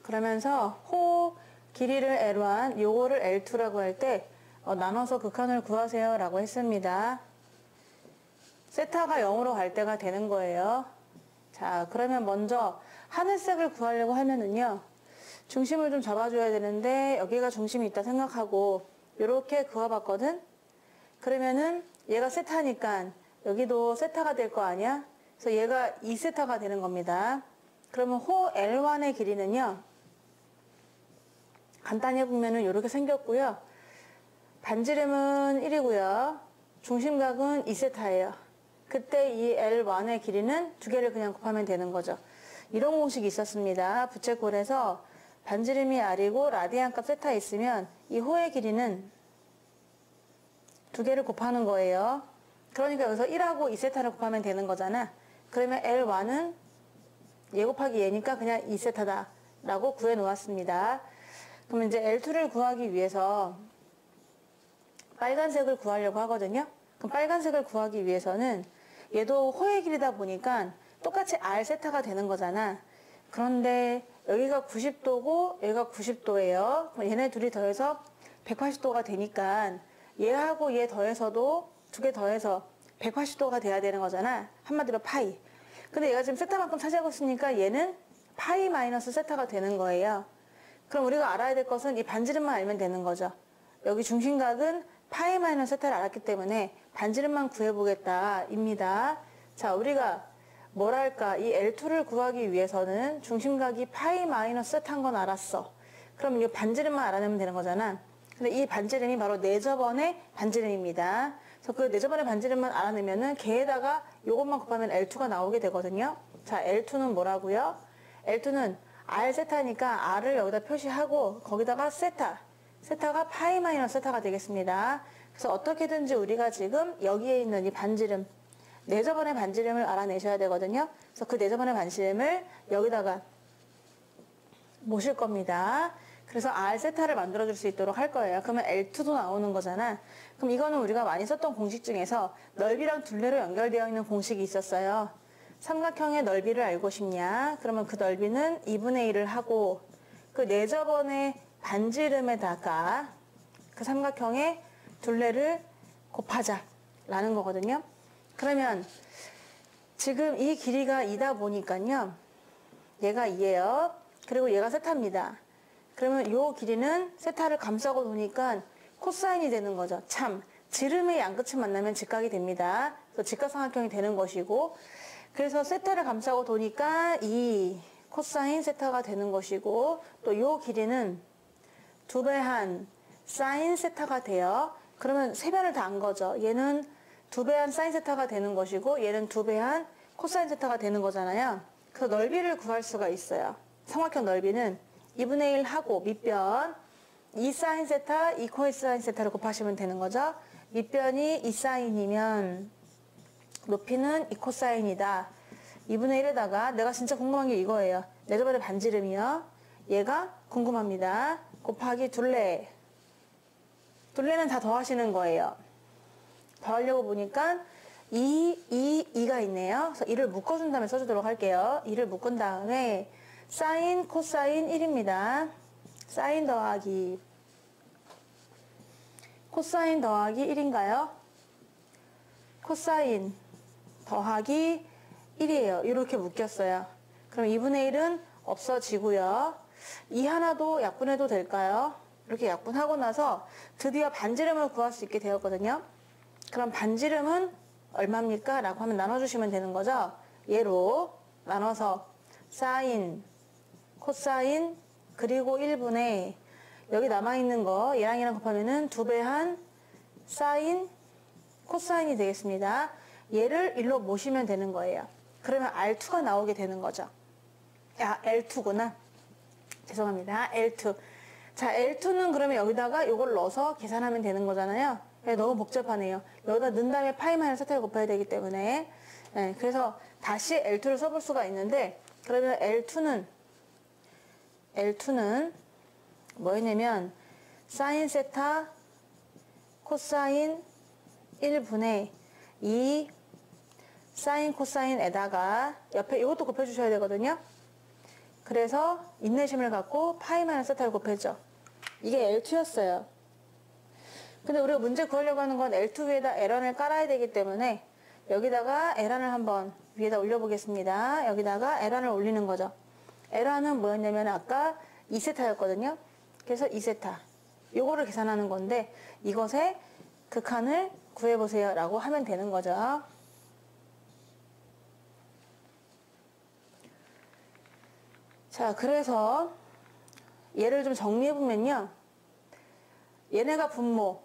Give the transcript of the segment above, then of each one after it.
그러면서 호 길이를 L1, 요거를 L2라고 할 때 나눠서 극한을 구하세요 라고 했습니다. 세타가 0으로 갈 때가 되는 거예요. 자, 그러면 먼저 하늘색을 구하려고 하면은요, 중심을 좀 잡아줘야 되는데 여기가 중심이 있다 생각하고 이렇게 그어봤거든. 그러면은 얘가 세타니까 여기도 세타가 될 거 아니야? 그래서 얘가 2세타가 되는 겁니다. 그러면 호 L1의 길이는요, 간단히 해보면은 이렇게 생겼고요. 반지름은 1이고요. 중심각은 2세타예요. 그때 이 L1의 길이는 두 개를 그냥 곱하면 되는 거죠. 이런 공식이 있었습니다. 부채꼴에서 반지름이 R이고 라디안 값 세타 있으면 이 호의 길이는 두 개를 곱하는 거예요. 그러니까 여기서 1하고 2세타를 곱하면 되는 거잖아. 그러면 L1은 얘 곱하기 얘니까 그냥 2세타다 라고 구해 놓았습니다. 그러면 이제 L2를 구하기 위해서 빨간색을 구하려고 하거든요. 그럼 빨간색을 구하기 위해서는 얘도 호의 길이다 보니까 똑같이 R세타가 되는 거잖아. 그런데 여기가 90도고 얘가 90도예요. 그럼 얘네 둘이 더해서 180도가 되니까 얘하고 얘 더해서도 두 개 더해서 180도가 돼야 되는 거잖아. 한마디로 파이. 근데 얘가 지금 세타만큼 차지하고 있으니까 얘는 파이 마이너스 세타가 되는 거예요. 그럼 우리가 알아야 될 것은 이 반지름만 알면 되는 거죠. 여기 중심각은 파이 마이너스 세타를 알았기 때문에 반지름만 구해보겠다 입니다. 자, 우리가 뭐랄까, 이 L2를 구하기 위해서는 중심각이 파이 마이너스 세타인 건 알았어. 그럼 이 반지름만 알아내면 되는 거잖아. 근데 이 반지름이 바로 내저번의 반지름입니다. 그래서 그 내저번의 반지름만 알아내면은 걔에다가 요것만 곱하면 L2가 나오게 되거든요. 자, L2는 뭐라고요? L2는 R 세타니까 R을 여기다 표시하고 거기다가 세타가 파이 마이너스 세타가 되겠습니다. 그래서 어떻게든지 우리가 지금 여기에 있는 이 반지름, 내저번의 반지름을 알아내셔야 되거든요. 그래서 그 내저번의 반지름을 여기다가 모실 겁니다. 그래서 R 세타를 만들어줄 수 있도록 할 거예요. 그러면 L2도 나오는 거잖아. 그럼 이거는 우리가 많이 썼던 공식 중에서 넓이랑 둘레로 연결되어 있는 공식이 있었어요. 삼각형의 넓이를 알고 싶냐? 그러면 그 넓이는 2분의 1을 하고 그 내저번의 반지름에다가 그 삼각형의 둘레를 곱하자라는 거거든요. 그러면 지금 이 길이가 2다 보니까요. 얘가 2예요. 그리고 얘가 세타입니다. 그러면 요 길이는 세타를 감싸고 도니까 코사인이 되는 거죠. 참, 지름의 양끝이 만나면 직각이 됩니다. 그래서 직각삼각형이 되는 것이고, 그래서 세타를 감싸고 도니까 이 코사인 세타가 되는 것이고, 또 요 길이는 2배한 사인 세타가 돼요. 그러면 세 변을 다 한 거죠. 얘는 2배한 사인 세타가 되는 것이고, 얘는 2배한 코사인 세타가 되는 거잖아요. 그래서 넓이를 구할 수가 있어요. 삼각형 넓이는 2분의 1 하고 밑변 2사인 세타, 2코사인 세타를 곱하시면 되는 거죠. 밑변이 2사인이면 높이는 2코사인이다. 2분의 1에다가 내가 진짜 궁금한 게 이거예요. 내저번의 반지름이요. 얘가 궁금합니다. 곱하기 둘레. 둘레는 다 더하시는 거예요. 더하려고 보니까 2가 있네요. 그래서 2를 묶어준 다음에 써주도록 할게요. 2를 묶은 다음에 사인, 코사인 1입니다. 사인 더하기 코사인 더하기 1인가요? 코사인 더하기 1이에요. 이렇게 묶였어요. 그럼 2분의 1은 없어지고요. 2 하나도 약분해도 될까요? 이렇게 약분하고 나서 드디어 반지름을 구할 수 있게 되었거든요. 그럼 반지름은 얼마입니까? 라고 하면 나눠주시면 되는 거죠. 얘로 나눠서 사인, 코사인, 그리고 1분의 여기 남아있는 거 얘랑 얘랑 곱하면은 2배한 사인, 코사인이 되겠습니다. 얘를 1로 모시면 되는 거예요. 그러면 R2가 나오게 되는 거죠. 야, L2구나. 죄송합니다. L2. 자, L2는 그러면 여기다가 이걸 넣어서 계산하면 되는 거잖아요. 너무 복잡하네요. 여기다 넣은 다음에 파이 마이너스 세타를 곱해야 되기 때문에. 네, 그래서 다시 L2를 써볼 수가 있는데, 그러면 L2는 뭐였냐면, 사인 세타, 코사인 1분의 2 사인 코사인에다가 옆에 이것도 곱해주셔야 되거든요. 그래서 인내심을 갖고 파이 마이너스 세타를 곱했죠. 이게 L2였어요. 근데 우리가 문제 구하려고 하는 건 L2 위에다 Ln을 깔아야 되기 때문에 여기다가 Ln을 한번 위에다 올려보겠습니다. 여기다가 Ln을 올리는 거죠. Ln은 뭐였냐면 아까 2세타였거든요. 그래서 2세타. 요거를 계산하는 건데 이것의 극한을 구해보세요 라고 하면 되는 거죠. 자, 그래서 얘를 좀 정리해보면요. 얘네가 분모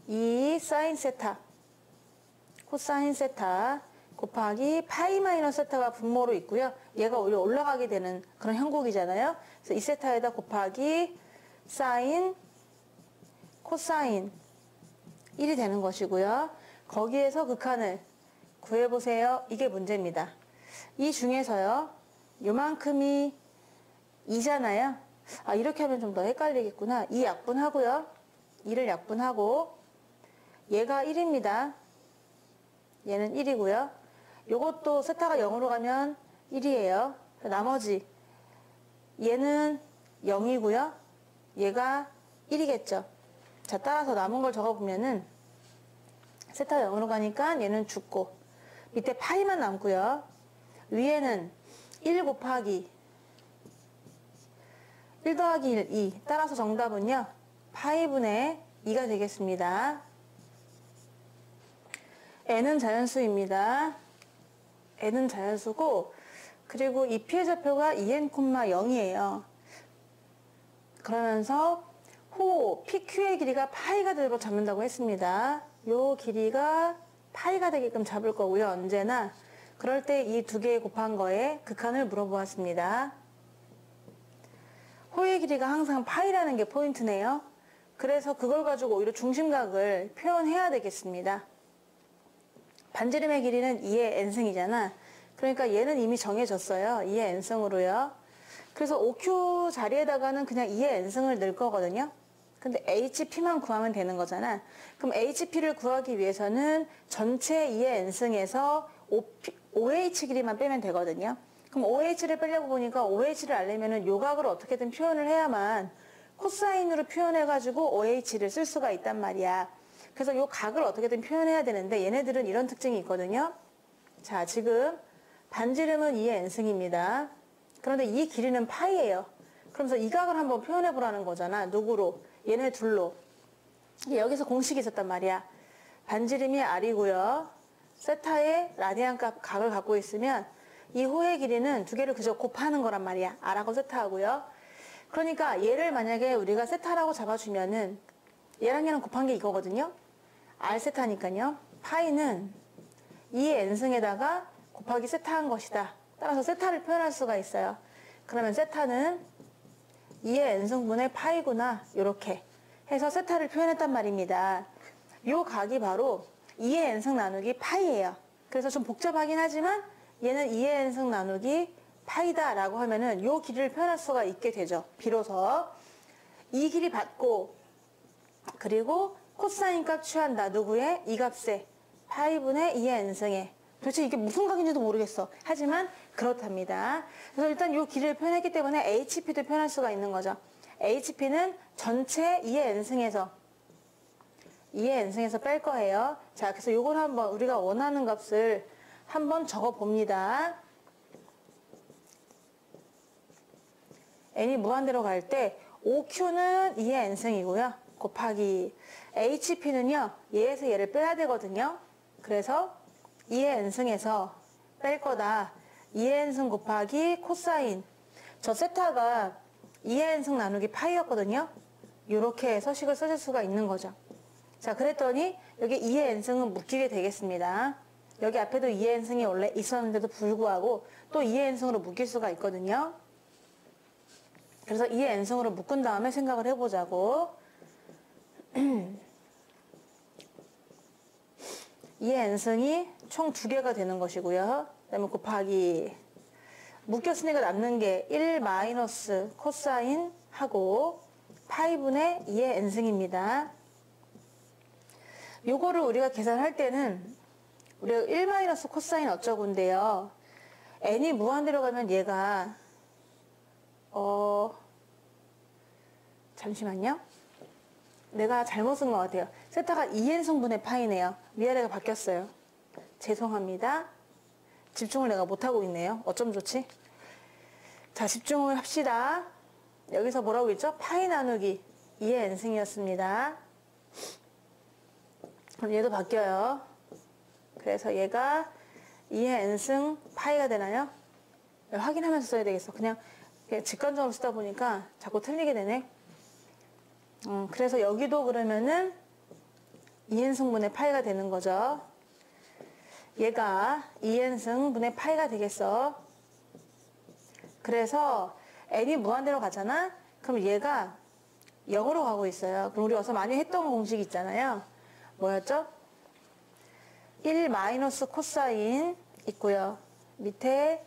2 사인 세타 코사인 세타 곱하기 파이 마이너스 세타가 분모로 있고요. 얘가 오히려 올라가게 되는 그런 형국이잖아요. 그래서 이 세타에다 곱하기 사인 코사인 1이 되는 것이고요. 거기에서 극한을 구해보세요. 이게 문제입니다. 이 중에서요. 요만큼이 2잖아요. 아, 이렇게 하면 좀 더 헷갈리겠구나. 2 약분하고요. 2를 약분하고 얘가 1입니다. 얘는 1이고요. 요것도 세타가 0으로 가면 1이에요. 나머지 얘는 0이고요. 얘가 1이겠죠. 자, 따라서 남은 걸 적어보면은 세타가 0으로 가니까 얘는 죽고 밑에 파이만 남고요. 위에는 1 곱하기 1 더하기 1, 2. 따라서 정답은요. 파이분의 2가 되겠습니다. n은 자연수입니다. n은 자연수고 그리고 이 피해 좌표가 2n,0이에요. 그러면서 호 PQ의 길이가 파이가 되도록 잡는다고 했습니다. 요 길이가 파이가 되게끔 잡을 거고요. 언제나 그럴 때 이 두 개 곱한 거에 극한을 물어보았습니다. 호의 길이가 항상 파이라는 게 포인트네요. 그래서 그걸 가지고 오히려 중심각을 표현해야 되겠습니다. 반지름의 길이는 2의 n승이잖아. 그러니까 얘는 이미 정해졌어요. 2의 n승으로요. 그래서 OQ 자리에다가는 그냥 2의 n승을 넣을 거거든요. 근데 HP만 구하면 되는 거잖아. 그럼 HP를 구하기 위해서는 전체 2의 n승에서 OH 길이만 빼면 되거든요. 그럼 OH를 빼려고 보니까 OH를 알려면은 요 각을 어떻게든 표현을 해야만 코사인으로 표현해가지고 OH를 쓸 수가 있단 말이야. 그래서 요 각을 어떻게든 표현해야 되는데 얘네들은 이런 특징이 있거든요. 자, 지금 반지름은 2의 n승입니다. 그런데 이 길이는 파이예요. 그러면서 이 각을 한번 표현해 보라는 거잖아. 누구로? 얘네 둘로. 여기서 공식이 있었단 말이야. 반지름이 r이고요. 세타의 라디안 값 각을 갖고 있으면 이 호의 길이는 두 개를 그저 곱하는 거란 말이야. r하고 세타하고요. 그러니까 얘를 만약에 우리가 세타라고 잡아주면은 얘랑 얘랑 곱한 게 이거거든요. r 세타니까요. 파이는 2의 n승에다가 곱하기 세타한 것이다. 따라서 세타를 표현할 수가 있어요. 그러면 세타는 2의 n승분의 파이구나. 이렇게 해서 세타를 표현했단 말입니다. 요 각이 바로 2의 n승 나누기 파이예요. 그래서 좀 복잡하긴 하지만 얘는 2의 n승 나누기 파이다 라고 하면은 요 길이를 표현할 수가 있게 되죠. 비로소 이 길이 받고 그리고 코사인 값 취한다. 누구의? 이 값에 파이분의 2의 n승에. 도대체 이게 무슨 각인지도 모르겠어. 하지만 그렇답니다. 그래서 일단 요 길이를 표현했기 때문에 HP도 표현할 수가 있는 거죠. HP는 전체 2의 n승에서 2의 n승에서 뺄 거예요. 자, 그래서 요걸 한번 우리가 원하는 값을 한번 적어 봅니다. n이 무한대로 갈 때 OQ는 2의 n승이고요. 곱하기 HP는요. 얘에서 얘를 빼야 되거든요. 그래서 2의 n승에서 뺄 거다. 2의 n승 곱하기 코사인. 저 세타가 2의 n승 나누기 파이였거든요. 이렇게 서식을 써줄 수가 있는 거죠. 자, 그랬더니 여기 2의 n승은 묶이게 되겠습니다. 여기 앞에도 2의 n승이 원래 있었는데도 불구하고 또 2의 n승으로 묶일 수가 있거든요. 그래서 2의 n승으로 묶은 다음에 생각을 해보자고. 2의 n승이 총 2개가 되는 것이고요. 그 다음에 곱하기 묶였으니까 남는 게 1 마이너스 코사인 하고 파이분의 2의 n승입니다. 요거를 우리가 계산할 때는 우리가 1 마이너스 코사인 어쩌고인데요. n이 무한대로 가면 얘가 잠시만요. 내가 잘못 쓴 것 같아요. 세타가 2n승분의 파이네요. 위아래가 바뀌었어요. 죄송합니다. 집중을 내가 못하고 있네요. 어쩜 좋지? 자, 집중을 합시다. 여기서 뭐라고 했죠? 파이 나누기 2의 n승이었습니다. 그럼 얘도 바뀌어요. 그래서 얘가 2의 n승 파이가 되나요? 확인하면서 써야 되겠어. 그냥 직관적으로 쓰다 보니까 자꾸 틀리게 되네. 그래서 여기도 그러면은 2n승분의 파이가 되는 거죠. 얘가 2n승분의 파이가 되겠어. 그래서 n이 무한대로 가잖아? 그럼 얘가 0으로 가고 있어요. 그럼 우리 어서 많이 했던 공식 있잖아요. 뭐였죠? 1 마이너스 코사인 있고요. 밑에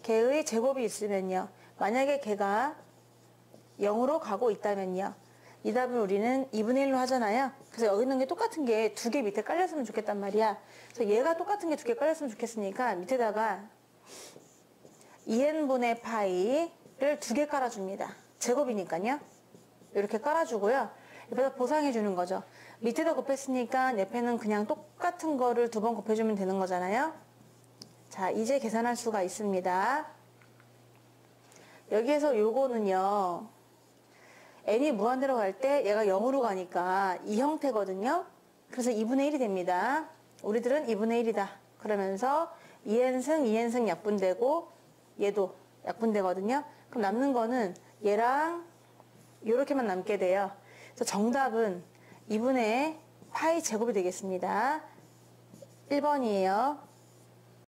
걔의 제곱이 있으면요. 만약에 걔가 0으로 가고 있다면요. 이 답을 우리는 2분의 1로 하잖아요. 그래서 여기 있는 게 똑같은 게 두 개 밑에 깔렸으면 좋겠단 말이야. 그래서 얘가 똑같은 게 두 개 깔렸으면 좋겠으니까 밑에다가 2n분의 파이를 두 개 깔아줍니다. 제곱이니까요. 이렇게 깔아주고요. 옆에다 보상해 주는 거죠. 밑에다 곱했으니까 옆에는 그냥 똑같은 거를 두 번 곱해주면 되는 거잖아요. 자, 이제 계산할 수가 있습니다. 여기에서 요거는요. n이 무한대로 갈 때 얘가 0으로 가니까 이 형태거든요. 그래서 2분의 1이 됩니다. 우리들은 2분의 1이다. 그러면서 2n승, 2n승 약분되고 얘도 약분되거든요. 그럼 남는 거는 얘랑 이렇게만 남게 돼요. 그래서 정답은 2분의 파이 제곱이 되겠습니다. 1번이에요.